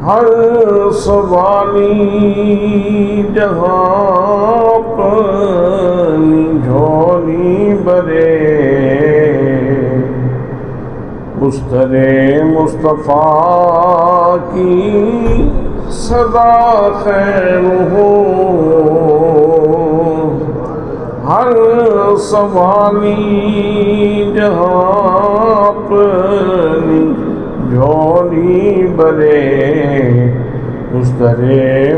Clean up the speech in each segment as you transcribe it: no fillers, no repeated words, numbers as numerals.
ہر سوالی جہاں پانی جھولی برے مستر مصطفیٰ کی صدا خیر ہو ہر سوالی جہاں اپنی جھولی برے مستر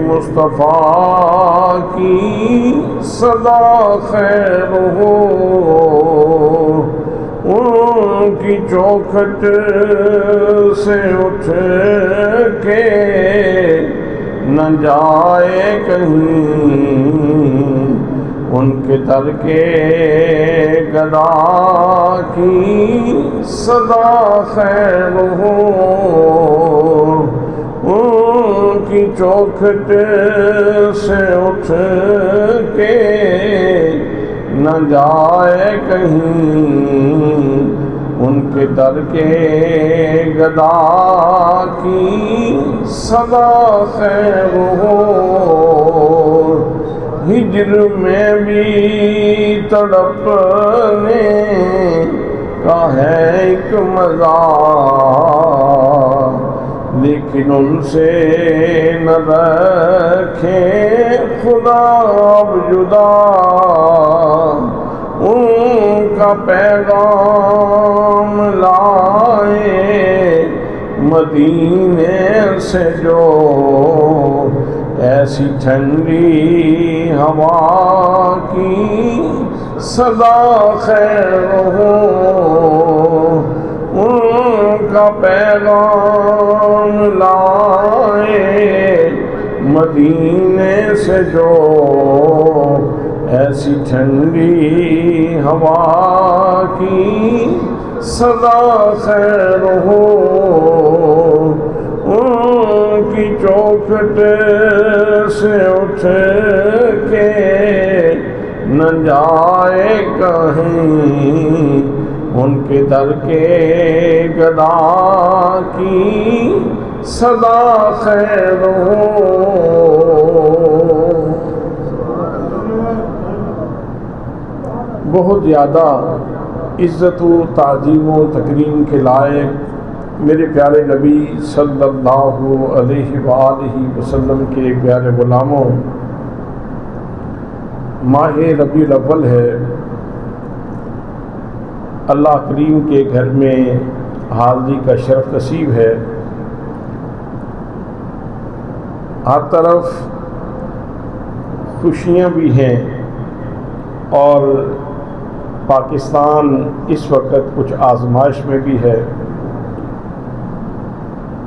مصطفیٰ کی صدا خیر ہو ان کی چوکھٹ سے اٹھ کے نہ جائے کہیں ان کے در کے گدا کی صدا خیر ہو ان کی چوکھٹ سے اٹھ کے نہ جائے کہیں ان کے در کے گدا کی صدا خیر ہو ہجر میں بھی تڑپنے کا ہے ایک مزہ لیکن ان سے نہ رکھے خدا اب جدا ان کا پیغام لائے مدینے سے جو ایسی ٹھنڈی ہوا کی صدا خیر ہو ان کا پیغام لائے مدینے سے جو ایسی ٹھنڈی ہوا کی صدا خیر ہو ان کی چوکھٹ سے اٹھ کے نہ جائے کہیں ان کے در کے گدا کی صدا خیر ہو بہت زیادہ عزت و تعظیم و تکریم کے لائق میرے پیارے نبی صلی اللہ علیہ وآلہ وسلم کے پیارے غلاموں، ماہ ربیع الاول ہے۔ اللہ کریم کے گھر میں حاضری کا شرف نصیب ہے۔ ہر طرف خوشیاں بھی ہیں اور پاکستان اس وقت کچھ آزمائش میں بھی ہے۔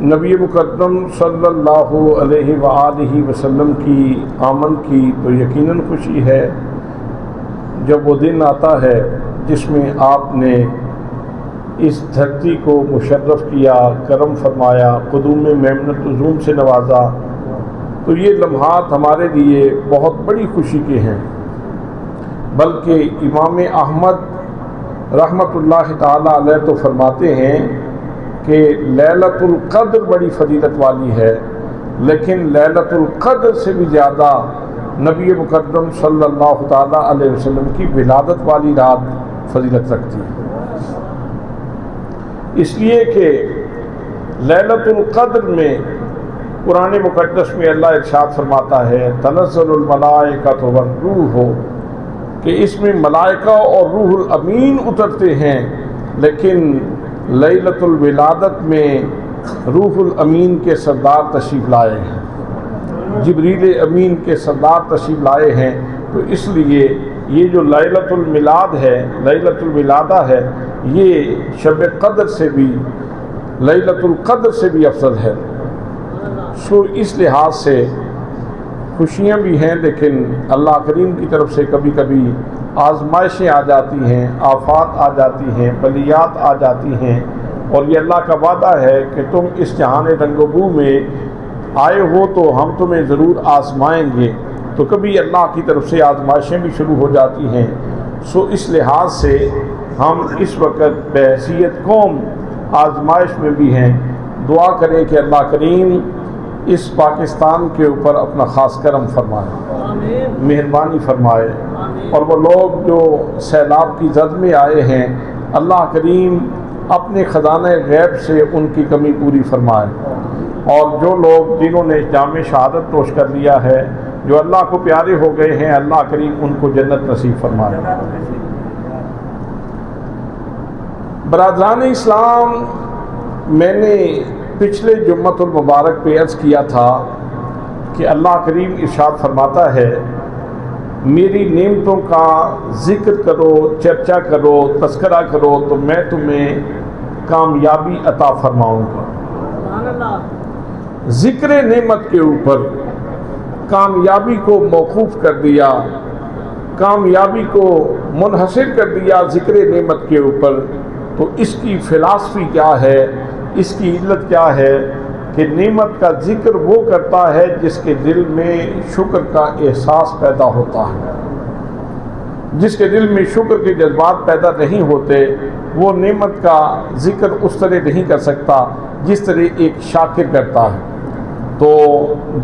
نبی مقدم صلی اللہ علیہ وآلہ وسلم کی آمد کی تو یقیناً خوشی ہے جب وہ دن آتا ہے جس میں آپ نے اس دھرتی کو مشرف کیا، کرم فرمایا، قدوم میمنت عظوم سے نوازا، تو یہ لمحات ہمارے لیے بہت بڑی خوشی کے ہیں۔ بلکہ امام احمد رحمۃ اللہ تعالی علیہ تو فرماتے ہیں کہ لیلۃ القدر بڑی فضیلت والی ہے، لیکن لیلۃ القدر سے بھی زیادہ نبی مقدم صلی اللہ تعالی علیہ وسلم کی ولادت والی رات فضیلت رکھتی ہے، اس لیے کہ لیلۃ القدر میں قرآن مقدس میں اللہ ارشاد فرماتا ہے تنزل الملائکۃ والروح، کہ اس میں ملائکہ اور روح الامین اترتے ہیں، لیکن لیلۃ الولادت میں روح الامین کے سردار تشریف لائے ہیں، جبریل امین کے سردار تشریف لائے ہیں، تو اس لیے یہ جو لیلۃ المیلاد ہے، لیلۃ الولادہ ہے، یہ شب قدر سے بھی، لیلۃ القدر سے بھی افضل ہے۔ سو اس لحاظ سے خوشیاں بھی ہیں، لیکن اللہ کریم کی طرف سے کبھی کبھی آزمائشیں آ جاتی ہیں، آفات آ جاتی ہیں، بلیات آ جاتی ہیں، اور یہ اللہ کا وعدہ ہے کہ تم اس جہان رنگ و بو میں آئے ہو تو ہم تمہیں ضرور آزمائیں گے، تو کبھی اللہ کی طرف سے آزمائشیں بھی شروع ہو جاتی ہیں۔ سو اس لحاظ سے ہم اس وقت بحیثیت قوم آزمائش میں بھی ہیں۔ دعا کریں کہ اللہ کریم اس پاکستان کے اوپر اپنا خاص کرم فرمائے، مہربانی فرمائے، اور وہ لوگ جو سیلاب کی زد میں آئے ہیں اللہ کریم اپنے خزانہ غیب سے ان کی کمی پوری فرمائے، اور جو لوگ جنہوں نے جام شہادت نوش کر لیا ہے، جو اللہ کو پیارے ہو گئے ہیں، اللہ کریم ان کو جنت نصیب فرمائے۔ برادران اسلام، میں نے پچھلے جمعۃ المبارک پہ عرض کیا تھا کہ اللہ کریم ارشاد فرماتا ہے میری نعمتوں کا ذکر کرو، چرچا کرو، تذکرہ کرو تو میں تمہیں کامیابی عطا فرماؤں گا۔ ذکر نعمت کے اوپر کامیابی کو موقوف کر دیا، کامیابی کو منحصر کر دیا ذکر نعمت کے اوپر، تو اس کی فلسفی کیا ہے، اس کی علت کیا ہے کہ نعمت کا ذکر وہ کرتا ہے جس کے دل میں شکر کا احساس پیدا ہوتا ہے۔ جس کے دل میں شکر کے جذبات پیدا نہیں ہوتے وہ نعمت کا ذکر اس طرح نہیں کر سکتا جس طرح ایک شاکر کرتا ہے۔ تو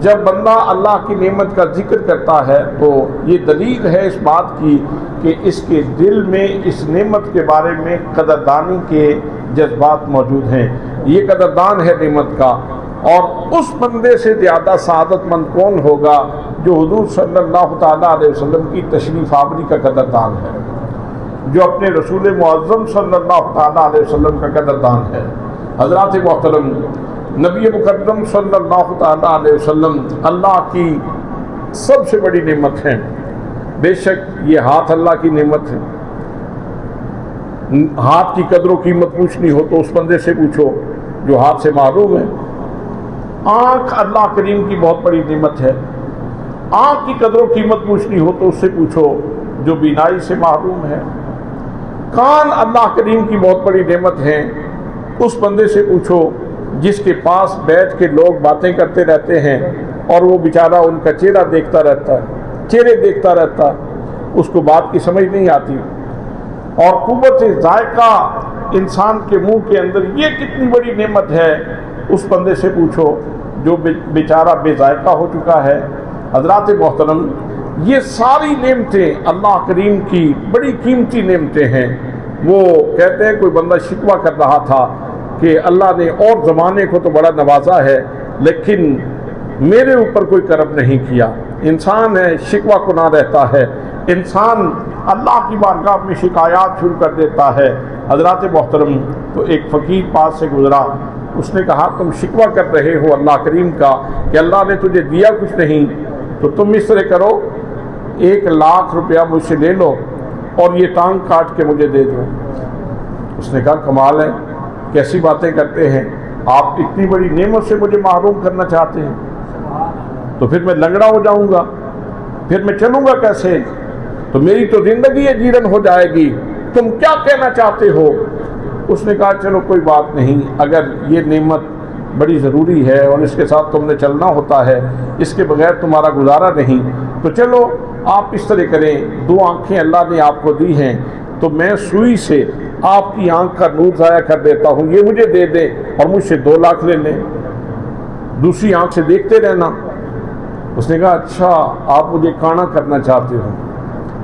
جب بندہ اللہ کی نعمت کا ذکر کرتا ہے تو یہ دلیل ہے اس بات کی کہ اس کے دل میں اس نعمت کے بارے میں قدردانی کے جذبات موجود ہیں۔ یہ قدردان ہے نعمت کا، اور اس بندے سے زیادہ سعادت مند کون ہوگا جو حضور صلی اللہ تعالیٰ علیہ وسلم کی تشریف آوری کا قدردان ہے، جو اپنے رسول معظم صلی اللہ تعالیٰ علیہ وسلم کا قدردان ہے۔ حضرات محترم، نبی مکرم صلی اللہ تعالیٰ علیہ وسلم اللہ کی سب سے بڑی نعمت ہیں۔ بے شک یہ ہاتھ اللہ کی نعمت ہے۔ ہاتھ کی قدر و قیمت پوچھنی ہو تو اس بندے سے پوچھو جو ہاتھ سے محروم ہے۔ آنکھ اللہ کریم کی بہت بڑی نعمت ہے۔ آنکھ کی قدر و قیمت پوچھنی ہو تو اس سے پوچھو جو بینائی سے محروم ہے۔ کان اللہ کریم کی بہت بڑی نعمت ہے، اس بندے سے پوچھو جس کے پاس بیٹھ کے لوگ باتیں کرتے رہتے ہیں اور وہ بیچارہ ان کا چہرہ دیکھتا رہتا ہے، چہرے دیکھتا رہتا ہے، اس کو بات کی سمجھ نہیں آتی۔ اور قوت ذائقہ انسان کے منہ کے اندر یہ کتنی بڑی نعمت ہے، اس بندے سے پوچھو جو بیچارہ بے ذائقہ ہو چکا ہے۔ حضرات محترم، یہ ساری نعمتیں اللہ کریم کی بڑی قیمتی نعمتیں ہیں۔ وہ کہتے ہیں کوئی بندہ شکوہ کر رہا تھا کہ اللہ نے اور زمانے کو تو بڑا نوازا ہے لیکن میرے اوپر کوئی کرم نہیں کیا۔ انسان ہے، شکوہ کنا رہتا ہے، انسان اللہ کی بارگاہ میں شکایات شروع کر دیتا ہے۔ حضرات محترم، تو ایک فقیر پاس سے گزرا، اس نے کہا تم شکوہ کر رہے ہو اللہ کریم کا کہ اللہ نے تجھے دیا کچھ نہیں، تو تم اس طرح کرو 1,00,000 روپیہ مجھ سے لے لو اور یہ ٹانگ کاٹ کے مجھے دے دو۔ اس نے کہا کمال ہے، کیسی باتیں کرتے ہیں آپ، اتنی بڑی نعمت سے مجھے محروم کرنا چاہتے ہیں، تو پھر میں لنگڑا ہو جاؤں گا، پھر میں چلوں گا کیسے، تو میری تو زندگی جیرن ہو جائے گی، تم کیا کہنا چاہتے ہو؟ اس نے کہا چلو کوئی بات نہیں، اگر یہ نعمت بڑی ضروری ہے اور اس کے ساتھ تم نے چلنا ہوتا ہے، اس کے بغیر تمہارا گزارا نہیں، تو چلو آپ اس طرح کریں، 2 آنکھیں اللہ نے آپ کو دی ہیں تو میں سوئی سے آپ کی آنکھ کا نور ضائع کر دیتا ہوں، یہ مجھے دے دیں اور مجھ سے 2 لاکھ لے لیں، دوسری آنکھ سے دیکھتے رہنا۔ اس نے کہا اچھا آپ مجھے کانا کرنا چاہتے ہو،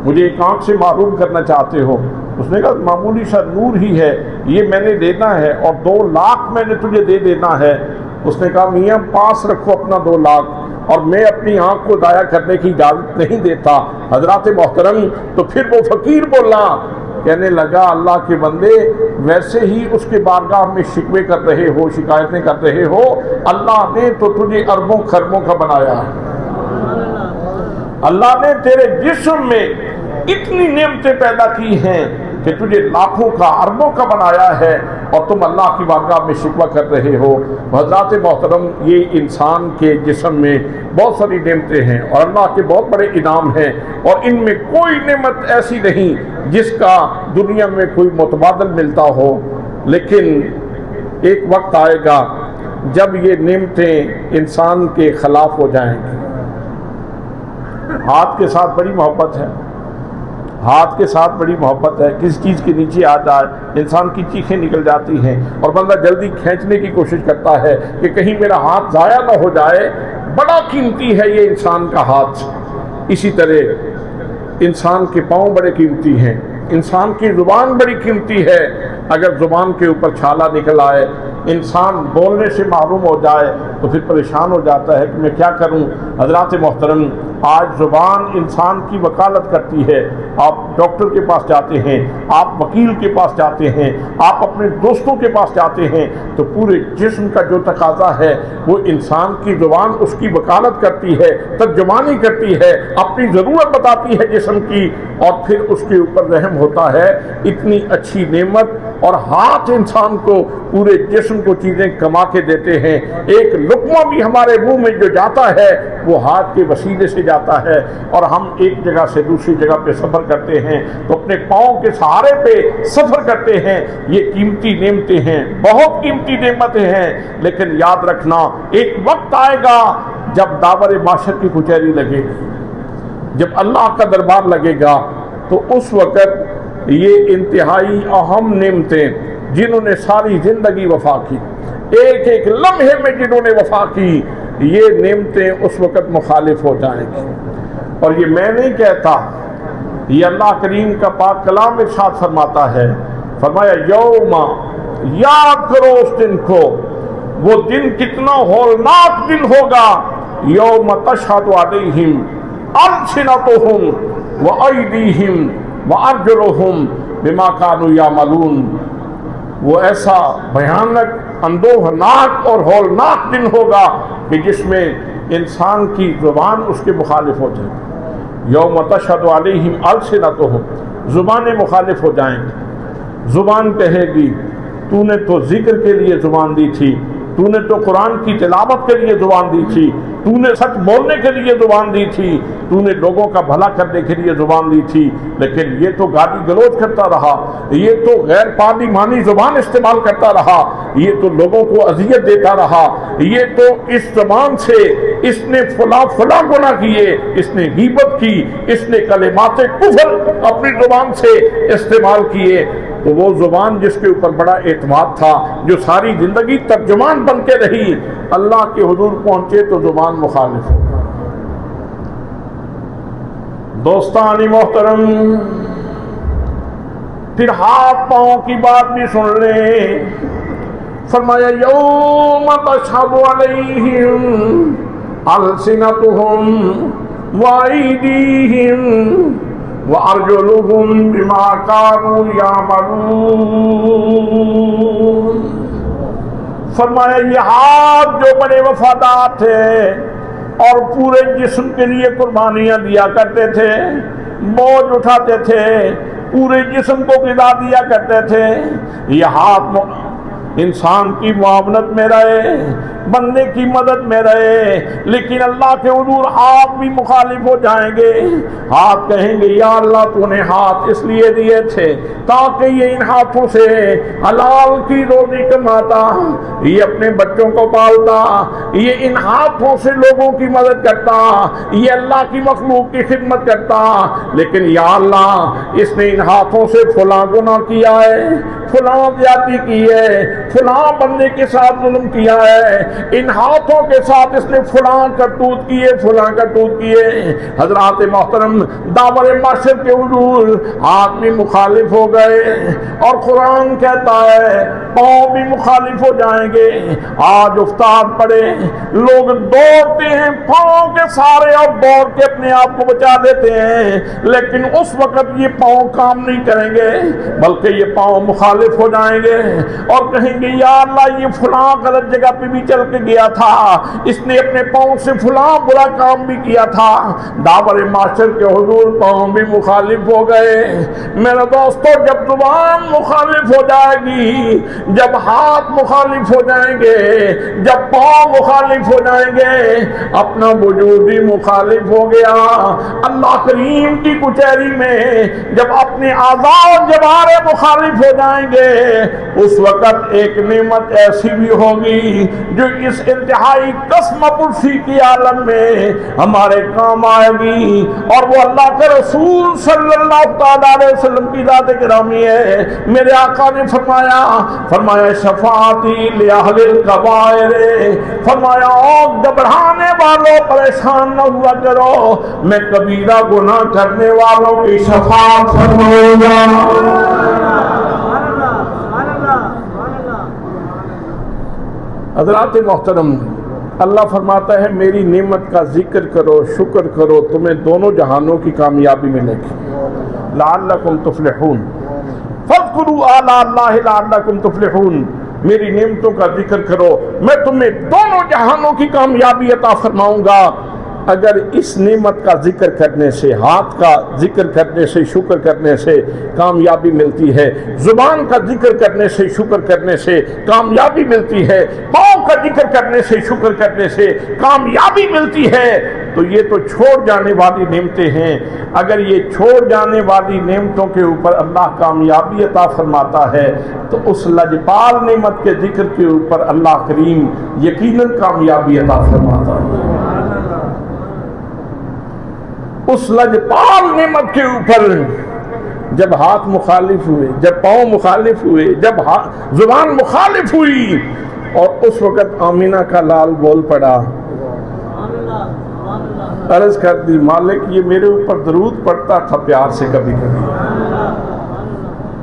مجھے ایک آنکھ سے محروم کرنا چاہتے ہو۔ اس نے کہا معمولی سا نور ہی ہے، یہ میں نے دینا ہے اور 2 لاکھ میں نے تجھے دے دینا ہے۔ اس نے کہا میاں پاس رکھو اپنا 2 لاکھ، اور میں اپنی آنکھ کو ضائع کرنے کی اجازت نہیں دیتا۔ حضرات محترم، تو پھر وہ فقیر بولا، کہنے لگا اللہ کے بندے ویسے ہی اس کے بارگاہ میں شکوے کر رہے ہو، شکایتیں کر رہے ہو، اللہ نے تو تجھے اربوں خربوں کا بنایا ہے، اللہ نے تیرے جسم میں اتنی نعمتیں پیدا کی ہیں کہ تجھے لاکھوں کا اربوں کا بنایا ہے اور تم اللہ کی بارگاہ میں شکوہ کر رہے ہو۔ حضرات محترم، یہ انسان کے جسم میں بہت ساری نعمتیں ہیں اور اللہ کے بہت بڑے انعام ہیں، اور ان میں کوئی نعمت ایسی نہیں جس کا دنیا میں کوئی متبادل ملتا ہو، لیکن ایک وقت آئے گا جب یہ نعمتیں انسان کے خلاف ہو جائیں گی۔ ہاتھ کے ساتھ بڑی محبت ہے، ہاتھ کے ساتھ بڑی محبت ہے، کسی چیز کے نیچے آ جائے انسان کی چیخیں نکل جاتی ہیں اور بندہ جلدی کھینچنے کی کوشش کرتا ہے کہ کہیں میرا ہاتھ ضائع نہ ہو جائے۔ بڑا قیمتی ہے یہ انسان کا ہاتھ۔ اسی طرح انسان کے پاؤں بڑے قیمتی ہیں، انسان کی زبان بڑی قیمتی ہے۔ اگر زبان کے اوپر چھالا نکل آئے، انسان بولنے سے محروم ہو جائے تو پھر پریشان ہو جاتا ہے کہ میں کیا کروں۔ حضرات محترم، آج زبان انسان کی وکالت کرتی ہے۔ آپ ڈاکٹر کے پاس جاتے ہیں، آپ وکیل کے پاس جاتے ہیں، آپ اپنے دوستوں کے پاس جاتے ہیں تو پورے جسم کا جو تقاضا ہے وہ انسان کی زبان اس کی وکالت کرتی ہے، ترجمانی کرتی ہے، اپنی ضرورت بتاتی ہے جسم کی، اور پھر اس کے اوپر رحم ہوتا ہے۔ اتنی اچھی نعمت، اور ہاتھ انسان کو پورے جسم کو چیزیں کما کے دیتے ہیں۔ ایک لقمہ بھی ہمارے منہ میں جو جاتا ہے وہ ہاتھ کے وسیلے سے جاتا ہے، اور ہم ایک جگہ سے دوسری جگہ پہ سفر کرتے ہیں تو اپنے پاؤں کے سہارے پہ سفر کرتے ہیں۔ یہ قیمتی نعمتیں ہیں، بہت قیمتی نعمتیں ہیں، لیکن یاد رکھنا ایک وقت آئے گا جب داور معاشر کی کچہری لگے گی، جب اللہ کا دربار لگے گا، تو اس وقت یہ انتہائی اہم نعمتیں جنہوں نے ساری زندگی وفا کی، ایک ایک لمحے میں جنہوں نے وفا کی، یہ نعمتیں اس وقت مخالف ہو جائیں گی۔ اور یہ میں نہیں کہتا، یہ اللہ کریم کا پاک کلام ارشاد فرماتا ہے، فرمایا یوم، یاد کرو اس دن کو، وہ دن کتنا ہولناک دن ہوگا، یوم تشہد علیہم السنتہم وایدیہم وارجلہم بما کانوا یعملون۔ وہ ایسا بھیانک، اندوہناک اور ہولناک دن ہوگا کہ جس میں انسان کی زبان اس کے مخالف ہو جائے گی۔ یوم تشہد علیہم السنتہم، زبانیں مخالف ہو جائیں گی۔ زبان کہے گی تو نے تو ذکر کے لیے زبان دی تھی، تو نے تو قرآن کی تلاوت کے لیے زبان دی تھی، تو نے سچ بولنے کے لیے زبان دی تھی، تو نے لوگوں کا بھلا کرنے کے لیے زبان دی تھی، لیکن یہ تو گالی گلوچ کرتا رہا، یہ تو غیر پارلیمانی زبان استعمال کرتا رہا، یہ تو لوگوں کو اذیت دیتا رہا، یہ تو اس زبان سے اس نے فلاں گناہ کیے، اس نے غیبت کی، اس نے کلمات کفر اپنی زبان سے استعمال کیے۔ تو وہ زبان جس کے اوپر بڑا اعتماد تھا، جو ساری زندگی ترجمان بن کے رہی، اللہ کے حضور پہنچے تو زبان مخالف ہو۔ دوستان محترم، پھر ہاتھ پاؤں کی بات بھی سن لیں۔ فرمایا یوم تشہد علیہم السنتہم وایدیہم وارجلہم بما کانوا یعملون۔ فرمایا یہ ہاتھ جو بڑے وفادار تھے اور پورے جسم کے لیے قربانیاں دیا کرتے تھے، بوجھ اٹھاتے تھے، پورے جسم کو غذا دیا کرتے تھے، یہ ہاتھ انسان کی معاونت میں رہے، بندے کی مدد میں رہے، لیکن اللہ کے حضور ہاتھ بھی مخالف ہو جائیں گے۔ ہاتھ کہیں گے یا اللہ تو نے ہاتھ اس لیے دیے تھے تاکہ یہ ان ہاتھوں سے حلال کی روزی کماتا، یہ اپنے بچوں کو پالتا، یہ ان ہاتھوں سے لوگوں کی مدد کرتا، یہ اللہ کی مخلوق کی خدمت کرتا، لیکن یا اللہ اس نے ان ہاتھوں سے فلاں گناہ کیا ہے، فلاں زیادتی کی ہے، فلاں بندے کے ساتھ ظلم کیا ہے، ان ہاتھوں کے ساتھ اس نے فلاں کرتوت کیے، فلاں کرتوت کیے۔ حضرات محترم، داور معاشر کے حضور ہاتھ بھی مخالف ہو گئے، اور قرآن کہتا ہے پاؤں بھی مخالف ہو جائیں گے۔ آج افتاد پڑے، لوگ دوڑتے ہیں پاؤں کے سارے اور دوڑ کے اپنے آپ کو بچا دیتے ہیں، لیکن اس وقت یہ پاؤں کام نہیں کریں گے، بلکہ یہ پاؤں مخالف ہو جائیں گے اور کہیں گے یا اللہ یہ فلاں غلط جگہ پہ بھی چل کے گیا تھا، اس نے اپنے پاؤں سے فلاں برا کام بھی کیا تھا۔ داور معاشر کے حضور پاؤں بھی مخالف ہو گئے۔ میرے دوستو، جب زبان مخالف ہو جائے گی، جب ہاتھ مخالف ہو جائیں گے، جب پاؤں مخالف ہو جائیں گے، اپنا وجود ہی مخالف ہو گیا۔ اللہ کریم کی کچہری میں جب اپنے اعضاء و جوارح مخالف ہو جائیں گے، اس وقت ایک نعمت ایسی بھی ہوگی جو اس انتہائی قسم پرسی کی عالم میں ہمارے کام آئے گی، اور وہ اللہ کے رسول صلی اللہ علیہ وسلم کی ذات گرامی ہے۔ میرے آقا نے فرمایا شفاعتی لأہل الکبائر، فرمایا گھبرانے والوں پریشان نہ ہوا کرو، میں کبیرہ گناہ کرنے والوں کی شفاعت فرماؤں گا۔ حضرات محترم، اللہ فرماتا ہے میری نعمت کا ذکر کرو، شکر کرو، تمہیں دونوں جہانوں کی کامیابی ملے گی۔ لعلکم تفلحون، فاذکروا آلاء اللہ لعلکم تفلحون، میری نعمتوں کا ذکر کرو، میں تمہیں دونوں جہانوں کی کامیابی عطا فرماؤں گا۔ اگر اس نعمت کا ذکر کرنے سے، ہاتھ کا ذکر کرنے سے، شکر کرنے سے کامیابی ملتی ہے، زبان کا ذکر کرنے سے، شکر کرنے سے کامیابی ملتی ہے، پاؤں کا ذکر کرنے سے، شکر کرنے سے کامیابی ملتی ہے، تو یہ تو چھوڑ جانے والی نعمتیں ہیں۔ اگر یہ چھوڑ جانے والی نعمتوں کے اوپر اللہ کامیابی عطا فرماتا ہے تو اس لجپال نعمت کے ذکر کے اوپر اللہ کریم یقیناً کامیابی عطا فرماتا ہے۔ اس لجپال نعمت کے اوپر جب ہاتھ مخالف ہوئے، جب پاؤں مخالف ہوئے، جب زبان مخالف ہوئی، اور اس وقت آمینہ کا لال بول پڑا، عرض کر دی مالک یہ میرے اوپر درود پڑتا تھا پیار سے کبھی کبھی،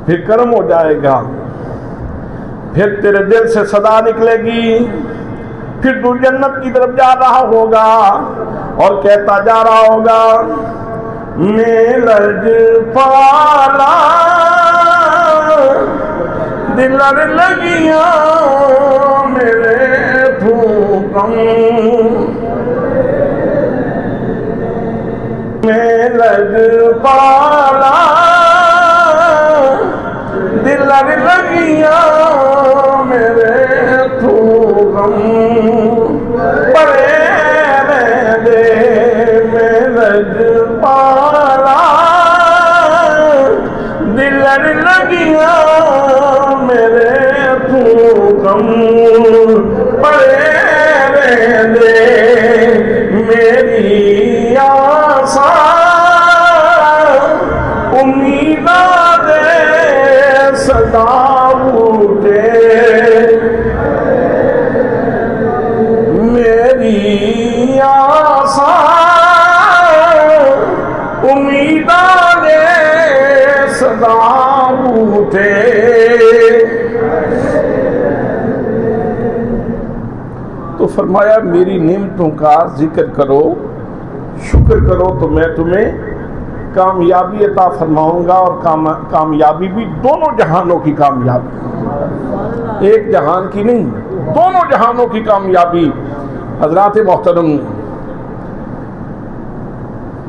پھر کرم ہو جائے گا، پھر تیرے دل سے صدا نکلے گی، پھر تو جنت کی طرف جا رہا ہوگا اور کہتا جا رہا ہوگا میں لجپالا دل لگیاں میرے پھوکم، میں لجپالا دل لگیاں میرے پھوکم، پڑے دے میں لجپالا دل لگیاں میرے پھوکم، پڑے دے میری آسا امیداں دے صدا اٹھے، میری آسا امیداں دے صدا اٹھے۔ تو فرمایا میری نعمتوں کا ذکر کرو، شکر کرو، تو میں تمہیں کامیابی عطا فرماؤں گا، اور کامیابی بھی دونوں جہانوں کی کامیابی، ایک جہان کی نہیں، دونوں جہانوں کی کامیابی۔ حضرات محترم،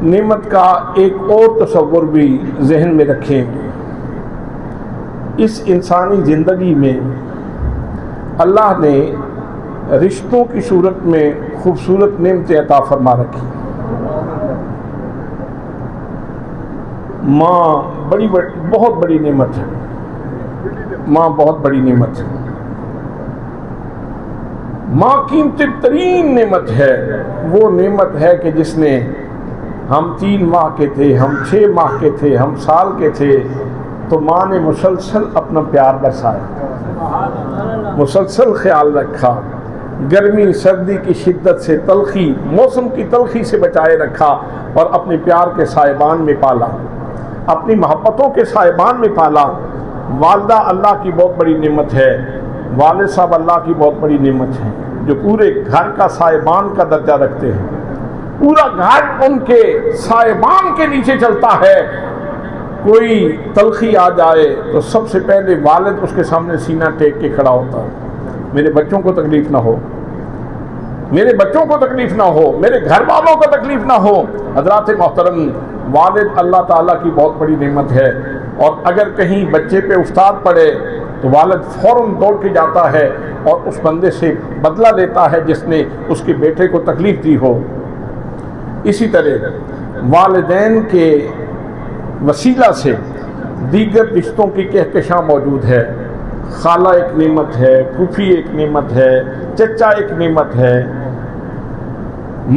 نعمت کا ایک اور تصور بھی ذہن میں رکھیں، اس انسانی زندگی میں اللہ نے رشتوں کی صورت میں خوبصورت نعمتیں عطا فرما رکھی۔ ماں بہت بڑی نعمت ہے، ماں بہت بڑی نعمت ہے، ماں قیمتی ترین نعمت ہے۔ وہ نعمت ہے کہ جس نے، ہم 3 ماہ کے تھے، ہم 6 ماہ کے تھے، ہم سال کے تھے، تو ماں نے مسلسل اپنا پیار برسایا، مسلسل خیال رکھا، گرمی سردی کی شدت سے، تلخی موسم کی تلخی سے بچائے رکھا، اور اپنے پیار کے سائبان میں پالا، اپنی محبتوں کے سائبان میں پالا۔ والدہ اللہ کی بہت بڑی نعمت ہے، والد صاحب اللہ کی بہت بڑی نعمت ہے، جو پورے گھر کا سائبان کا درجہ رکھتے ہیں، پورا گھر ان کے سائبان کے نیچے چلتا ہے۔ کوئی تلخی آ جائے تو سب سے پہلے والد اس کے سامنے سینہ ٹیک کے کھڑا ہوتا ہے، میرے بچوں کو تکلیف نہ ہو، میرے بچوں کو تکلیف نہ ہو، میرے گھر والوں کو تکلیف نہ ہو۔ حضرات محترم، والد اللہ تعالیٰ کی بہت بڑی نعمت ہے، اور اگر کہیں بچے پہ افتاد پڑے تو تو والد فوراً دوڑ کے جاتا ہے اور اس بندے سے بدلہ لیتا ہے جس نے اس کے بیٹے کو تکلیف دی ہو۔ اسی طرح والدین کے وسیلہ سے دیگر رشتوں کی کہکشاں موجود ہے۔ خالہ ایک نعمت ہے، پھوپھی ایک نعمت ہے، چچا ایک نعمت ہے،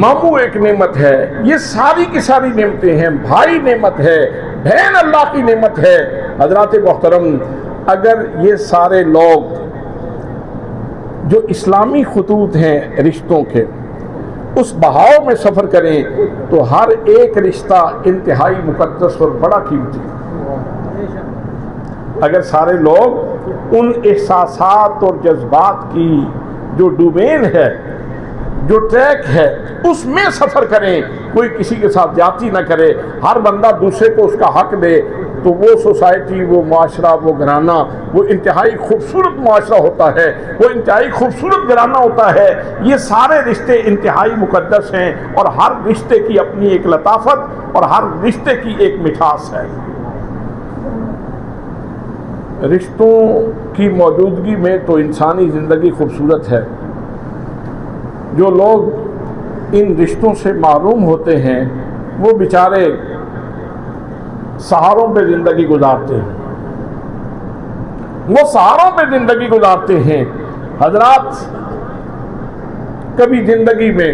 ماموں ایک نعمت ہے، یہ ساری کی ساری نعمتیں ہیں۔ بھائی نعمت ہے، بہن اللہ کی نعمت ہے۔ حضرات محترم، اگر یہ سارے لوگ جو اسلامی خطوط ہیں رشتوں کے اس بہاؤ میں سفر کریں تو ہر ایک رشتہ انتہائی مقدس اور بڑا قیمتی ہے۔ اگر سارے لوگ ان احساسات اور جذبات کی جو ڈومین ہے، جو ٹریک ہے، اس میں سفر کریں، کوئی کسی کے ساتھ زیادتی نہ کرے، ہر بندہ دوسرے کو اس کا حق دے، تو وہ سوسائٹی، وہ معاشرہ، وہ گھرانہ، وہ انتہائی خوبصورت معاشرہ ہوتا ہے، وہ انتہائی خوبصورت گھرانہ ہوتا ہے۔ یہ سارے رشتے انتہائی مقدس ہیں اور ہر رشتے کی اپنی ایک لطافت اور ہر رشتے کی ایک مٹھاس ہے۔ رشتوں کی موجودگی میں تو انسانی زندگی خوبصورت ہے۔ جو لوگ ان رشتوں سے محروم ہوتے ہیں وہ بیچارے سہاروں پہ زندگی گزارتے ہیں، وہ سہاروں پہ زندگی گزارتے ہیں۔ حضرات، کبھی زندگی میں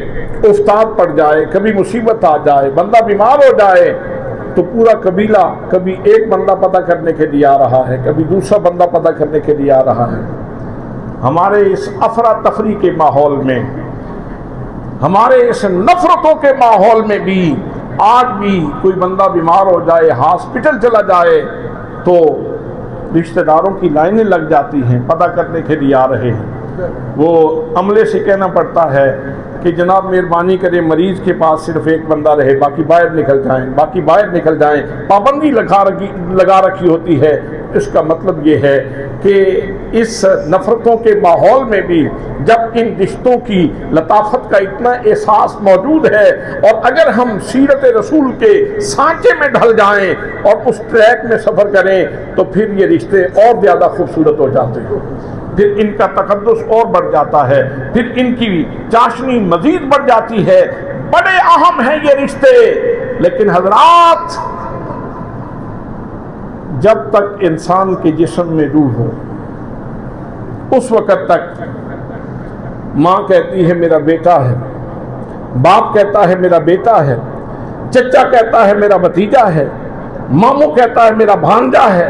افتاد پڑ جائے، کبھی مصیبت آ جائے، بندہ بیمار ہو جائے تو پورا قبیلہ کبھی ایک بندہ پتہ کرنے کے لیے آ رہا ہے، کبھی دوسرا بندہ پتہ کرنے کے لیے آ رہا ہے۔ ہمارے اس افراتفری کے ماحول میں، ہمارے اس نفرتوں کے ماحول میں بھی آج بھی کوئی بندہ بیمار ہو جائے، ہاسپٹل چلا جائے تو رشتہ داروں کی لائنیں لگ جاتی ہیں، پتہ کرنے کے لیے آ رہے ہیں۔ وہ عملے سے کہنا پڑتا ہے کہ جناب مہربانی کریں مریض کے پاس صرف ایک بندہ رہے، باقی باہر نکل جائیں، باقی باہر نکل جائیں۔ پابندی لگا رکھی ہوتی ہے۔ اس کا مطلب یہ ہے کہ اس نفرتوں کے ماحول میں بھی جب ان رشتوں کی لطافت کا اتنا احساس موجود ہے، اور اگر ہم سیرت رسول کے سانچے میں ڈھل جائیں اور اس ٹریک میں سفر کریں تو پھر یہ رشتے اور زیادہ خوبصورت ہو جاتے ہیں، پھر ان کا تقدس اور بڑھ جاتا ہے، پھر ان کی چاشنی مزید بڑھ جاتی ہے۔ بڑے اہم ہیں یہ رشتے، لیکن حضرات جب تک انسان کے جسم میں روح ہو اس وقت تک ماں کہتی ہے میرا بیٹا ہے، باپ کہتا ہے میرا بیٹا ہے، چچا کہتا ہے میرا بھتیجا ہے، ماموں کہتا ہے میرا بھانجا ہے،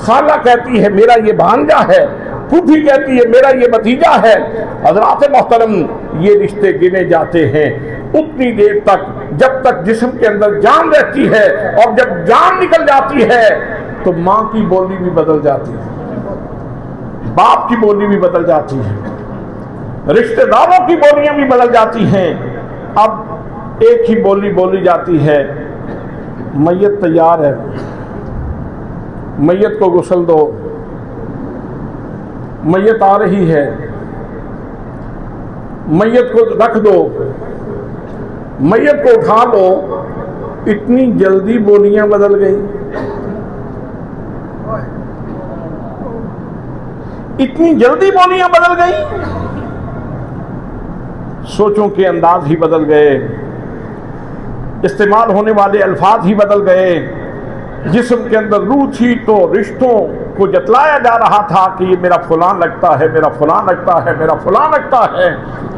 خالہ کہتی ہے میرا یہ بھانجا ہے، پھوپھی کہتی ہے میرا یہ بھتیجا ہے۔ حضرات محترم، یہ رشتے گنے جاتے ہیں اتنی دیر تک جب تک جسم کے اندر جان رہتی ہے، اور جب جان نکل جاتی ہے تو ماں کی بولی بھی بدل جاتی ہے، باپ کی بولی بھی بدل جاتی ہے، رشتہ داروں کی بولیاں بھی بدل جاتی ہیں۔ اب ایک ہی بولی بولی جاتی ہے، میت تیار ہے، میت کو غسل دو، میت آ رہی ہے، میت کو رکھ دو، میت کو اٹھا لو۔ اتنی جلدی بولیاں بدل گئیں، اتنی جلدی بولیاں بدل گئیں، سوچوں کے انداز ہی بدل گئے، استعمال ہونے والے الفاظ ہی بدل گئے۔ جسم کے اندر روح تھی تو رشتوں کو جتلایا جا رہا تھا کہ یہ میرا فلاں لگتا ہے، میرا فلاں لگتا ہے، میرا فلاں لگتا ہے۔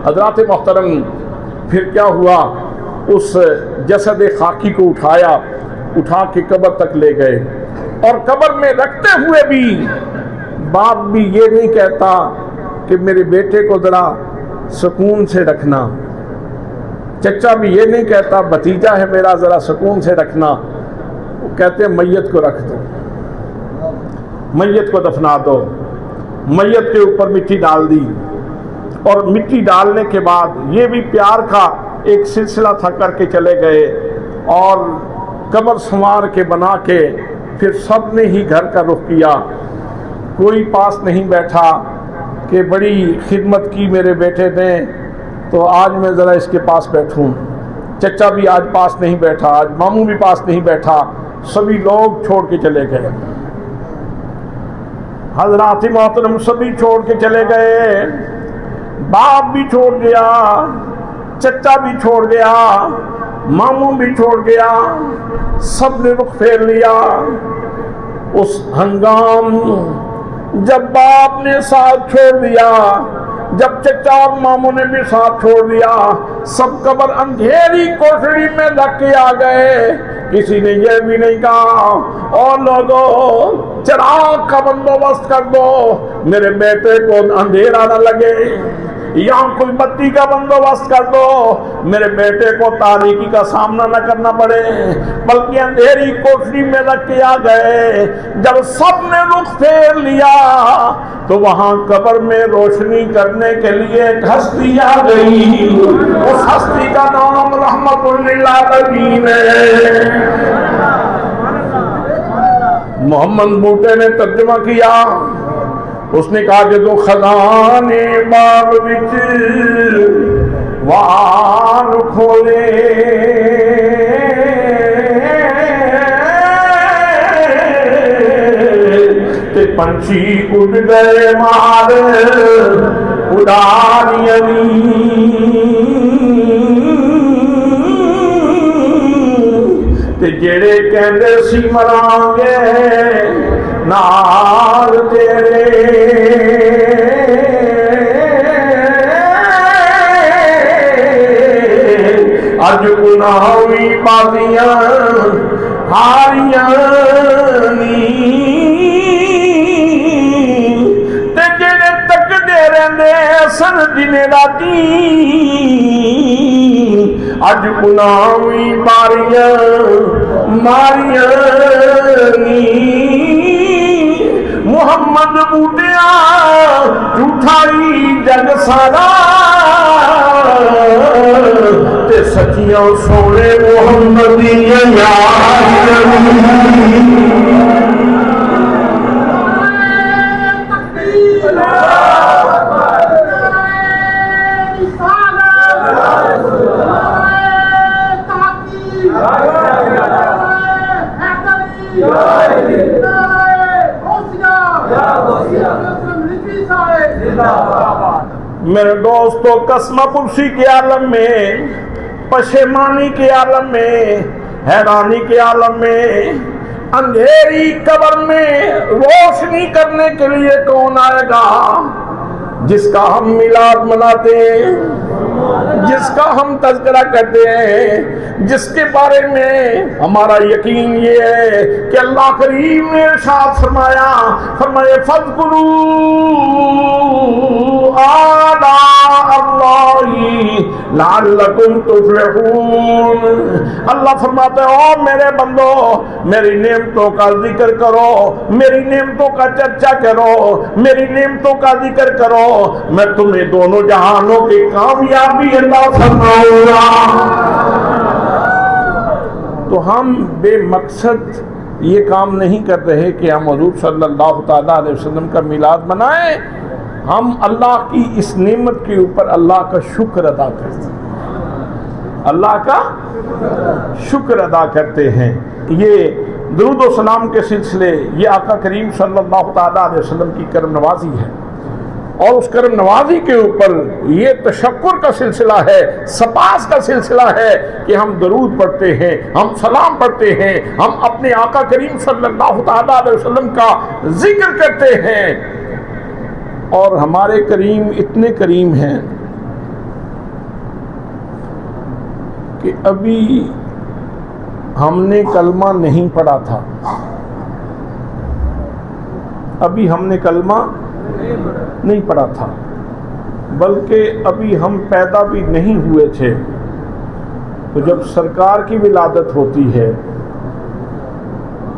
حضرات محترم، پھر کیا ہوا؟ اس جسد خاکی کو اٹھا کے قبر تک لے گئے، اور قبر میں رکھتے ہوئے بھی باپ بھی یہ نہیں کہتا کہ میرے بیٹے کو ذرا سکون سے رکھنا، چچا بھی یہ نہیں کہتا بھتیجا ہے میرا ذرا سکون سے رکھنا، وہ کہتے ہیں میت کو رکھ دو، میت کو دفنا دو۔ میت کے اوپر مٹی ڈال دی، اور مٹی ڈالنے کے بعد یہ بھی پیار کا ایک سلسلہ تھا، کر کے چلے گئے، اور قبر سنوار کے بنا کے پھر سب نے ہی گھر کا رخ کیا۔ کوئی پاس نہیں بیٹھا کہ بڑی خدمت کی میرے بیٹے نے تو آج میں ذرا اس کے پاس بیٹھوں، چچا بھی آج پاس نہیں بیٹھا، آج ماموں بھی پاس نہیں بیٹھا، سبھی لوگ چھوڑ کے چلے گئے۔ حضرات محترم سبھی چھوڑ کے چلے گئے، باپ بھی چھوڑ گیا، چچا بھی چھوڑ گیا، ماموں بھی چھوڑ گیا، سب نے رخ پھیر لیا۔ اس ہنگام جب باپ نے ساتھ چھوڑ دیا، جب چچا اور ماموں نے بھی ساتھ چھوڑ دیا، سب قبر اندھیری کوٹڑی میں رکھ کے آ گئے۔ کسی نے یہ بھی نہیں کہا اور لوگوں چراغ کا بندوبست کر دو، میرے بیٹے کو اندھیرا نہ لگے، یا کوئی بتی کا بندوبست کر دو، میرے بیٹے کو تاریکی کا سامنا نہ کرنا پڑے، بلکہ اندھیری کوٹری میں رکھ کے آ گئے۔ جب سب نے رخ پھیر لیا تو وہاں قبر میں روشنی کرنے کے لیے ایک ہستی آ گئی، اس ہستی کا نام رحمت للعالمین ہے۔ محمد بوٹے نے ترجمہ کیا، اس نے کہا کہ تو خزانے باغ وچ وار کھولے، تے پنچھی اڑ گئے مار اڑاریاں تے جڑے کہندے سی مران گے نال تیرے، اج گناہی بازیاں ہاریاں نی، تے جڑے تکدے رہندے سن دن راتی، اج گناہی باریاں ماریاں نی۔ محمد بوٹیا جھوٹائی جگ سارا، تے سچیاں سونے محمدیاں یاریاں میرے دوستو، قسمہ پرسی کے عالم میں، پشیمانی کے عالم میں، حیرانی کے عالم میں، اندھیری قبر میں روشنی کرنے کے لیے کون آئے گا؟ جس کا ہم میلاد مناتے ہیں، جس کا ہم تذکرہ کرتے ہیں، جس کے بارے میں ہمارا یقین یہ ہے کہ اللہ کریم نے ارشاد فرمایا فَاذْكُرُوا آلاء اللَّهِ لَعَلَّكُمْ تُفْلِحُونَ۔ اللہ فرماتا ہے او میرے بندو، میری نعمتوں کا ذکر کرو، میری نعمتوں کا چرچا کرو، میری نعمتوں کا ذکر کرو، میں تمہیں دونوں جہانوں کی کامیابی عطا فرماؤں گا۔ تو ہم بے مقصد یہ کام نہیں کر رہے کہ ہم حضور صلی اللہ تعالیٰ علیہ وسلم کا میلاد منائیں، ہم اللہ کی اس نعمت کے اوپر اللہ کا شکر ادا کرتے ہیں، اللہ کا شکر ادا کرتے ہیں۔ یہ درود و سلام کے سلسلے، یہ آقا کریم صلی اللہ تعالیٰ علیہ وسلم کی کرم نوازی ہے، اور اس کرم نوازی کے اوپر یہ تشکر کا سلسلہ ہے، سپاس کا سلسلہ ہے کہ ہم درود پڑھتے ہیں، ہم سلام پڑھتے ہیں، ہم اپنے آقا کریم صلی اللہ تعالیٰ علیہ وسلم کا ذکر کرتے ہیں۔ اور ہمارے کریم اتنے کریم ہیں کہ ابھی ہم نے کلمہ نہیں پڑھا تھا، ابھی ہم نے کلمہ نہیں پڑھا تھا، بلکہ ابھی ہم پیدا بھی نہیں ہوئے تھے۔ تو جب سرکار کی ولادت ہوتی ہے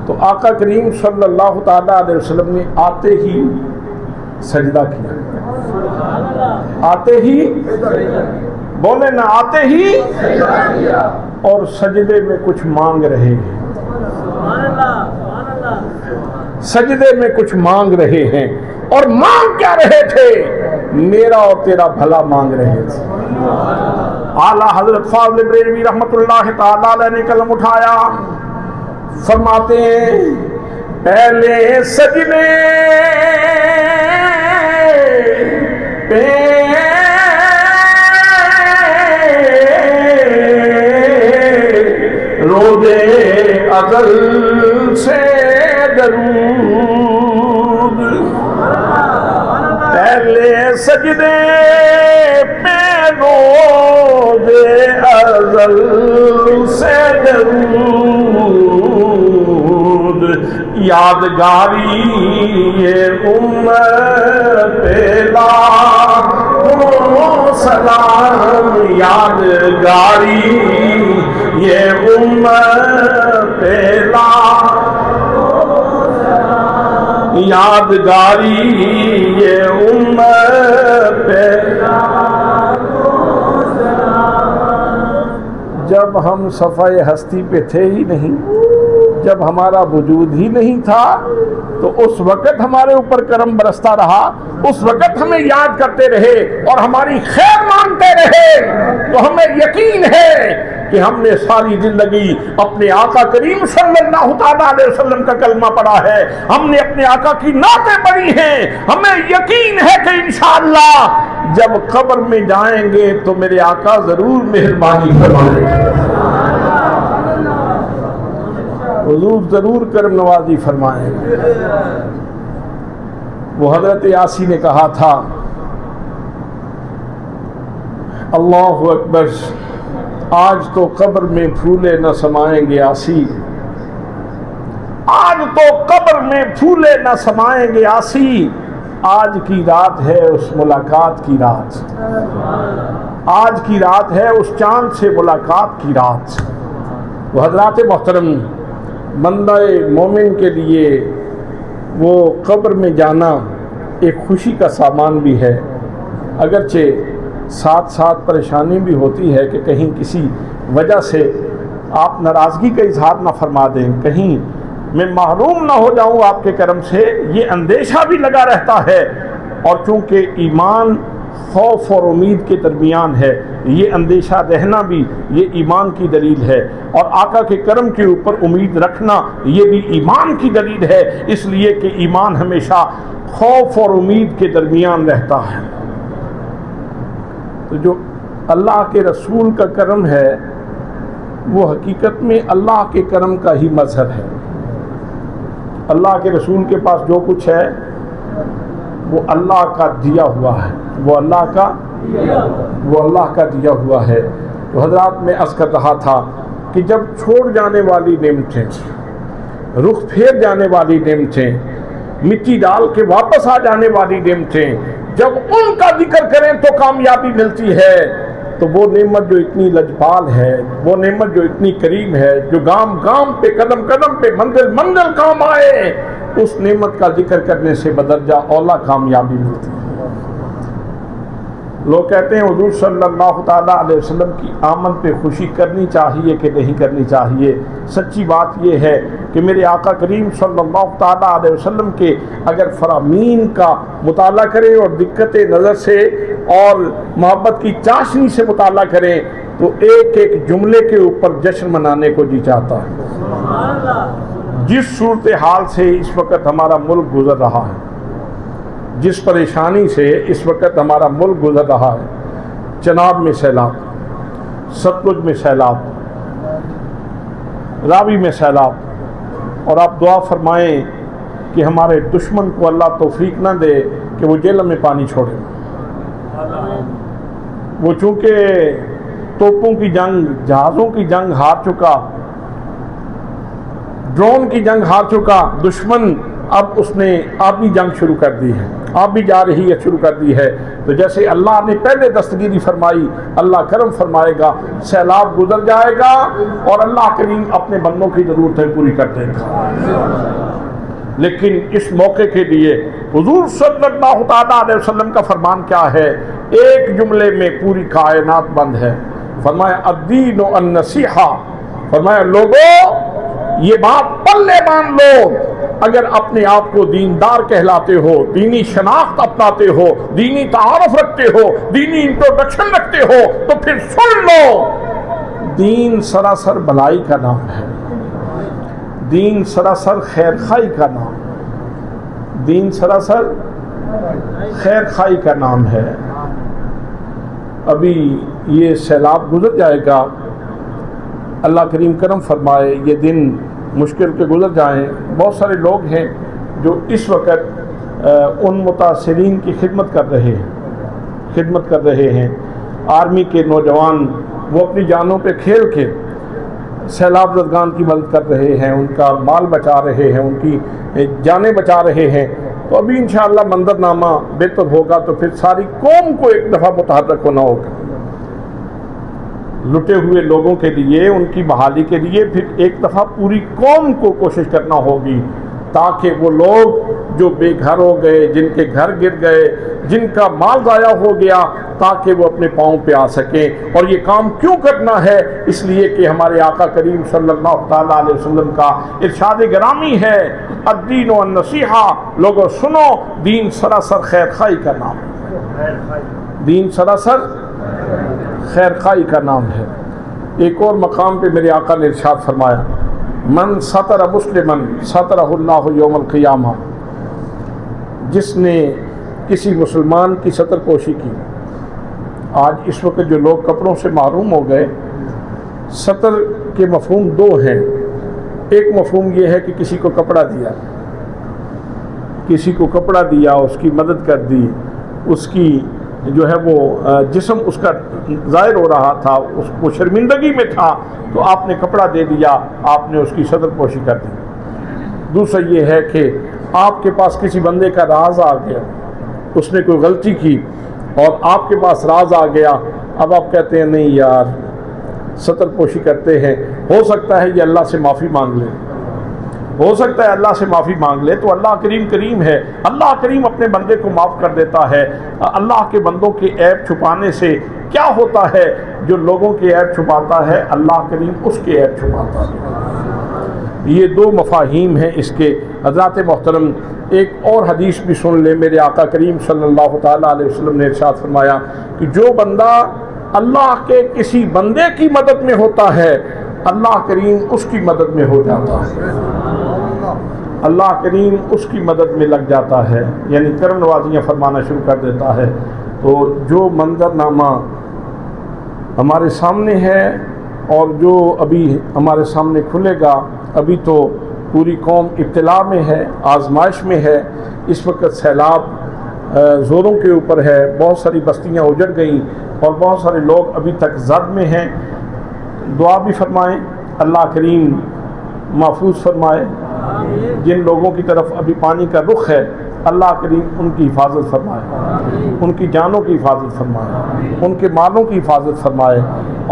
تو آقا کریم صلی اللہ تعالیٰ علیہ وسلم نے آتے ہی سجدہ کیا، آتے ہی بولے نا، آتے ہی، اور سجدے میں کچھ مانگ رہے ہیں، سجدے میں کچھ مانگ رہے ہیں، اور مانگ کیا رہے تھے؟ میرا اور تیرا بھلا مانگ رہے تھے۔ اعلیٰ حضرت فاضل بریلوی رحمت اللہ تعالیٰ علیہ نے قلم اٹھایا، فرماتے ہیں پہلے سجدے پہ رودے ازل سے درود، پہلے سجدے پہ رودے ازل سے درود، یادگاری یہ امت پہ لاکھوں سلام، یادگاری یہ امت پہ لاکھوں سلام، یادگاری یہ امت پہ لاکھوں سلام۔ جب ہم صفحۂ ہستی پہ تھے ہی نہیں، جب ہمارا وجود ہی نہیں تھا، تو اس وقت ہمارے اوپر کرم برستا رہا، اس وقت ہمیں یاد کرتے رہے اور ہماری خیر مانتے رہے، تو ہمیں یقین ہے کہ ہم نے ساری زندگی اپنے آقا کریم صلی اللہ علیہ وسلم کا کلمہ پڑھا ہے، ہم نے اپنے آقا کی نعتیں پڑھی ہیں، ہمیں یقین ہے کہ انشاءاللہ جب قبر میں جائیں گے تو میرے آقا ضرور مہربانی فرمائیں گے، حضور ضرور کرم نوازی فرمائیں گے۔ وہ حضرت یاسی نے کہا تھا، اللہ اکبر، آج تو قبر میں پھولے نہ سمائیں گے آسی، آج تو قبر میں پھولے نہ سمائیں گے آسی، آج کی رات ہے اس ملاقات کی رات، آج کی رات ہے اس چاند سے ملاقات کی رات۔ وہ حضرات محترم، بندہ مومن کے لیے وہ قبر میں جانا ایک خوشی کا سامان بھی ہے، اگرچہ ساتھ ساتھ پریشانی بھی ہوتی ہے کہ کہیں کسی وجہ سے آپ ناراضگی کا اظہار نہ فرما دیں، کہیں میں محروم نہ ہو جاؤں آپ کے کرم سے، یہ اندیشہ بھی لگا رہتا ہے، اور چونکہ ایمان خوف اور امید کے درمیان ہے، یہ اندیشہ رہنا بھی یہ ایمان کی دلیل ہے، اور آقا کے کرم کے اوپر امید رکھنا یہ بھی ایمان کی دلیل ہے، اس لیے کہ ایمان ہمیشہ خوف اور امید کے درمیان رہتا ہے۔ تو جو اللہ کے رسول کا کرم ہے وہ حقیقت میں اللہ کے کرم کا ہی مظہر ہے۔ اللہ کے رسول کے پاس جو کچھ ہے وہ اللہ کا دیا ہوا ہے، وہ اللہ کا دیا ہوا ہے۔ تو حضرات میں عرض کر رہا تھا کہ جب چھوڑ جانے والی نعمتیں، رخ پھیر جانے والی نعمتیں، مٹی ڈال کے واپس آ جانے والی نعمتیں، جب ان کا ذکر کریں تو کامیابی ملتی ہے، تو وہ نعمت جو اتنی لجپال ہے، وہ نعمت جو اتنی کریم ہے، جو گام گام پہ قدم قدم پہ منزل منزل کام آئے، اس نعمت کا ذکر کرنے سے بدرجہ اولا کامیابی ملتی ہے۔ لوگ کہتے ہیں حضور صلی اللہ تعالیٰ علیہ وسلم کی آمد پہ خوشی کرنی چاہیے کہ نہیں کرنی چاہیے۔ سچی بات یہ ہے کہ میرے آقا کریم صلی اللہ تعالیٰ علیہ وسلم کے اگر فرامین کا مطالعہ کریں اور دقت نظر سے اور محبت کی چاشنی سے مطالعہ کریں تو ایک ایک جملے کے اوپر جشن منانے کو جی چاہتا ہے۔ جس صورتحال سے اس وقت ہمارا ملک گزر رہا ہے، جس پریشانی سے اس وقت ہمارا ملک گزر رہا ہے، چناب میں سیلاب، ستلج میں سیلاب، راوی میں سیلاب، اور آپ دعا فرمائیں کہ ہمارے دشمن کو اللہ توفیق نہ دے کہ وہ جیل میں پانی چھوڑے۔ وہ چونکہ توپوں کی جنگ، جہازوں کی جنگ ہار چکا، ڈرون کی جنگ ہار چکا، دشمن اب اس نے آبی جنگ شروع کر دی ہے، آبی جا رہی ہے شروع کر دی ہے۔ تو جیسے اللہ نے پہلے دستگیری فرمائی، اللہ کرم فرمائے گا، سیلاب گزر جائے گا اور اللہ کریم اپنے بندوں کی ضرورتیں پوری کر دے گا۔ لیکن اس موقع کے لیے حضور صلی اللہ تعالیٰ علیہ وسلم کا فرمان کیا ہے؟ ایک جملے میں پوری کائنات بند ہے۔ فرمایا الدین النصیحہ، فرمایا لوگوں یہ بات پلے مان لو، اگر اپنے آپ کو دیندار کہلاتے ہو، دینی شناخت اپناتے ہو، دینی تعارف رکھتے ہو، دینی انٹروڈکشن رکھتے ہو تو پھر سن لو، دین سراسر بھلائی کا نام ہے، دین سراسر خیر خائی کا نام، دین سراسر خیر خائی کا نام ہے۔ ابھی یہ سیلاب گزر جائے گا، اللہ کریم کرم فرمائے، یہ دن مشکل کے گزر جائیں۔ بہت سارے لوگ ہیں جو اس وقت ان متاثرین کی خدمت کر رہے ہیں۔ آرمی کے نوجوان وہ اپنی جانوں پہ کھیل کے سیلاب زدگان کی مدد کر رہے ہیں، ان کا مال بچا رہے ہیں، ان کی جانیں بچا رہے ہیں۔ تو ابھی انشاءاللہ منظرنامہ بہتر ہوگا تو پھر ساری قوم کو ایک دفعہ متحرک ہونا ہوگا، لٹے ہوئے لوگوں کے لیے، ان کی بحالی کے لیے پھر ایک دفعہ پوری قوم کو کوشش کرنا ہوگی، تاکہ وہ لوگ جو بے گھر ہو گئے، جن کے گھر گر گئے، جن کا مال ضائع ہو گیا، تاکہ وہ اپنے پاؤں پہ آ سکیں۔ اور یہ کام کیوں کرنا ہے؟ اس لیے کہ ہمارے آقا کریم صلی اللہ تعالیٰ علیہ وسلم کا ارشاد گرامی ہے، الدین و النصیحہ، لوگوں سنو، دین سراسر خیر خائی کا نام ہے۔ دین سراسر خیر خائی کا نام ہے۔ ایک اور مقام پہ میرے آقا نے ارشاد فرمایا، من ستر مسلمن سترہ اللہ یوم القیامہ، جس نے کسی مسلمان کی ستر پوشی کی۔ آج اس وقت جو لوگ کپڑوں سے محروم ہو گئے، ستر کے مفہوم دو ہیں۔ ایک مفہوم یہ ہے کہ کسی کو کپڑا دیا، اس کی مدد کر دی، اس کی جو ہے وہ جسم اس کا ظاہر ہو رہا تھا، اس کو شرمندگی میں تھا، تو آپ نے کپڑا دے دیا، آپ نے اس کی ستر پوشی کر دی۔ دوسرا یہ ہے کہ آپ کے پاس کسی بندے کا راز آ گیا، اس نے کوئی غلطی کی اور آپ کے پاس راز آ گیا، اب آپ کہتے ہیں نہیں یار ستر پوشی کرتے ہیں، ہو سکتا ہے یہ اللہ سے معافی مانگ لے، تو اللہ کریم ہے، اللہ کریم اپنے بندے کو معاف کر دیتا ہے۔ اللہ کے بندوں کے عیب چھپانے سے کیا ہوتا ہے؟ جو لوگوں کے عیب چھپاتا ہے، اللہ کریم اس کے عیب چھپاتا ہے۔ یہ دو مفاہیم ہیں اس کے۔ حضرات محترم، ایک اور حدیث بھی سن لیں، میرے آقا کریم صلی اللہ تعالیٰ علیہ وسلم نے ارشاد فرمایا کہ جو بندہ اللہ کے کسی بندے کی مدد میں ہوتا ہے، اللہ کریم اس کی مدد میں ہو جاتا ہے، اللہ کریم اس کی مدد میں لگ جاتا ہے، یعنی کرم نوازیاں فرمانا شروع کر دیتا ہے۔ تو جو منظرنامہ ہمارے سامنے ہے اور جو ابھی ہمارے سامنے کھلے گا، ابھی تو پوری قوم ابتلا میں ہے، آزمائش میں ہے۔ اس وقت سیلاب زوروں کے اوپر ہے، بہت ساری بستیاں اجڑ گئیں اور بہت سارے لوگ ابھی تک زد میں ہیں۔ دعا بھی فرمائیں، اللہ کریم محفوظ فرمائے۔ جن لوگوں کی طرف ابھی پانی کا رخ ہے، اللہ کریم ان کی حفاظت فرمائے، ان کی جانوں کی حفاظت فرمائے، ان کے مالوں کی حفاظت فرمائے۔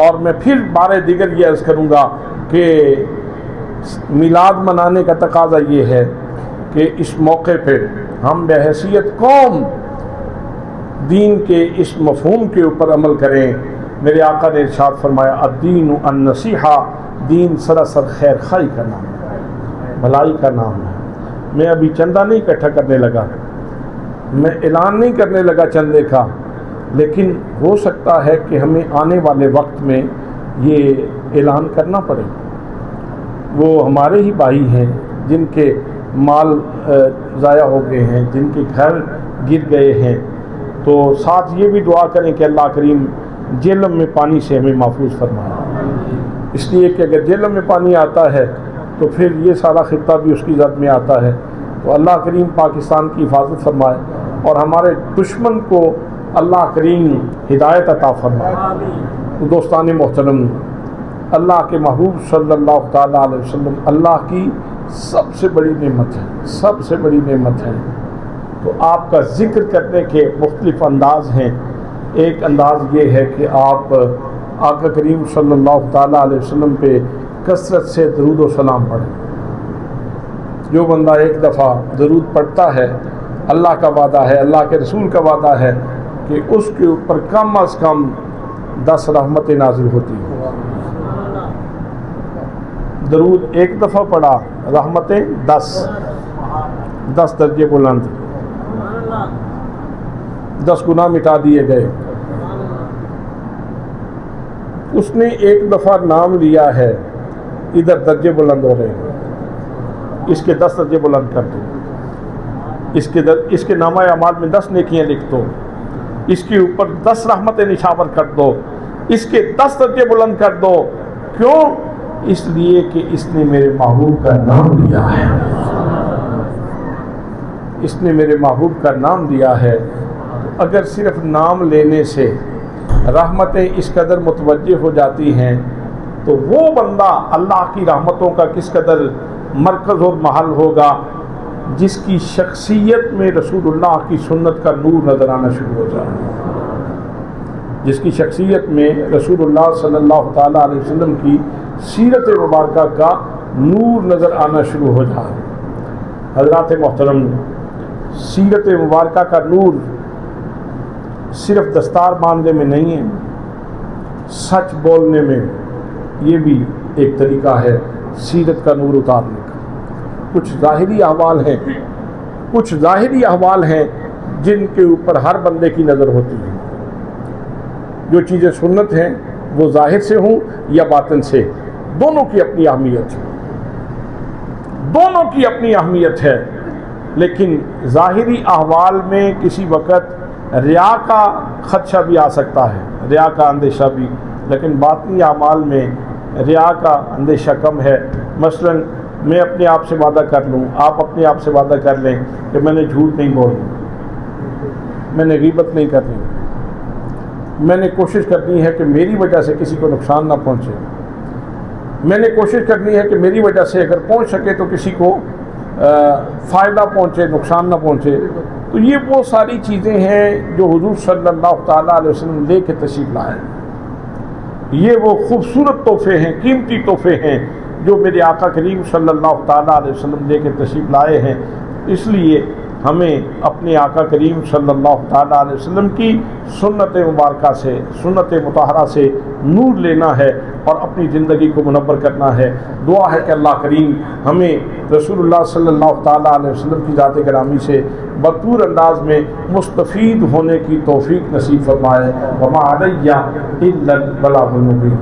اور میں پھر بارے دیگر یہ عرض کروں گا کہ میلاد منانے کا تقاضا یہ ہے کہ اس موقع پہ ہم بحیثیت قوم دین کے اس مفہوم کے اوپر عمل کریں۔ میرے آقا نے ارشاد فرمایا، الدین النصیحہ، دین سراسر خیر خائی کا نام ہے، بھلائی کا نام ہے۔ میں ابھی چندہ نہیں اکٹھا کرنے لگا، میں اعلان نہیں کرنے لگا چندے کا، لیکن ہو سکتا ہے کہ ہمیں آنے والے وقت میں یہ اعلان کرنا پڑے۔ وہ ہمارے ہی بھائی ہیں جن کے مال ضائع ہو گئے ہیں، جن کے گھر گر گئے ہیں، تو ساتھ یہ بھی دعا کریں کہ اللہ کریم جہلم میں پانی سے ہمیں محفوظ فرمائے، اس لیے کہ اگر جہلم میں پانی آتا ہے تو پھر یہ سارا خطہ بھی اس کی زد میں آتا ہے۔ تو اللہ کریم پاکستان کی حفاظت فرمائے اور ہمارے دشمن کو اللہ کریم ہدایت عطا فرمائے۔ تو دوستان محترم، اللہ کے محبوب صلی اللہ تعالیٰ علیہ وسلم اللہ کی سب سے بڑی نعمت ہے، سب سے بڑی نعمت ہے۔ تو آپ کا ذکر کرنے کے مختلف انداز ہیں۔ ایک انداز یہ ہے کہ آپ آقا کریم صلی اللہ تعالیٰ علیہ وسلم پہ کثرت سے درود و سلام پڑھیں۔ جو بندہ ایک دفعہ درود پڑھتا ہے، اللہ کا وعدہ ہے، اللہ کے رسول کا وعدہ ہے کہ اس کے اوپر کم از کم 10 رحمتیں نازل ہوتی ہیں۔ درود ایک دفعہ پڑھا، رحمتیں 10 درجے بلند، 10 گناہ مٹا دیے گئے۔ اس نے ایک دفعہ نام لیا ہے، ادھر درجے بلند ہو رہے ہیں، اس کے 10 درجے بلند کر دیں۔ اس کے نامہ اعمال میں 10 نیکیاں لکھ دو، اس کے اوپر 10 رحمتیں نشاور کر دو، اس کے 10 درجے بلند کر دو۔ کیوں؟ اس لیے کہ اس نے میرے محبوب کا نام لیا ہے، اس نے میرے محبوب کا نام دیا ہے۔ اگر صرف نام لینے سے رحمتیں اس قدر متوجہ ہو جاتی ہیں تو وہ بندہ اللہ کی رحمتوں کا کس قدر مرکز اور محل ہوگا جس کی شخصیت میں رسول اللہ کی سنت کا نور نظر آنا شروع ہو جائے، جس کی شخصیت میں رسول اللہ صلی اللہ تعالیٰ علیہ وسلم کی سیرت مبارکہ کا نور نظر آنا شروع ہو جائے۔ حضرات محترم، سیرت مبارکہ کا نور صرف دستار باندھنے میں نہیں ہے، سچ بولنے میں یہ بھی ایک طریقہ ہے سیرت کا نور اتارنے کا۔ کچھ ظاہری احوال ہیں جن کے اوپر ہر بندے کی نظر ہوتی ہے۔ جو چیزیں سنت ہیں وہ ظاہر سے ہوں یا باطن سے، دونوں کی اپنی اہمیت ہے، دونوں کی اپنی اہمیت ہے۔ لیکن ظاہری احوال میں کسی وقت ریا کا خدشہ بھی آ سکتا ہے، ریا کا اندیشہ بھی، لیکن باطنی اعمال میں ریا کا اندیشہ کم ہے۔ مثلا میں اپنے آپ سے وعدہ کر لوں، آپ اپنے آپ سے وعدہ کر لیں کہ میں نے جھوٹ نہیں بولنا، میں نے غیبت نہیں کرنی، میں نے کوشش کرنی ہے کہ میری وجہ سے کسی کو نقصان نہ پہنچے، میں نے کوشش کرنی ہے کہ میری وجہ سے اگر پہنچ سکے تو کسی کو فائدہ پہنچے، نقصان نہ پہنچے۔ تو یہ وہ ساری چیزیں ہیں جو حضور صلی اللہ تعالیٰ علیہ وسلم لے کے تشریف لائے، یہ وہ خوبصورت تحفے ہیں، قیمتی تحفے ہیں جو میرے آقا کریم صلی اللہ تعالیٰ علیہ وسلم لے کے تشریف لائے ہیں۔ اس لیے ہمیں اپنے آقا کریم صلی اللہ تعالیٰ علیہ وسلم کی سنت مبارکہ سے، سنت مطہرہ سے نور لینا ہے اور اپنی زندگی کو منور کرنا ہے۔ دعا ہے کہ اللہ کریم ہمیں رسول اللہ صلی اللہ تعالیٰ علیہ وسلم کی ذات گرامی سے بھرپور انداز میں مستفید ہونے کی توفیق نصیب فرمائے۔ وما علیہ الا البلاغ المبین۔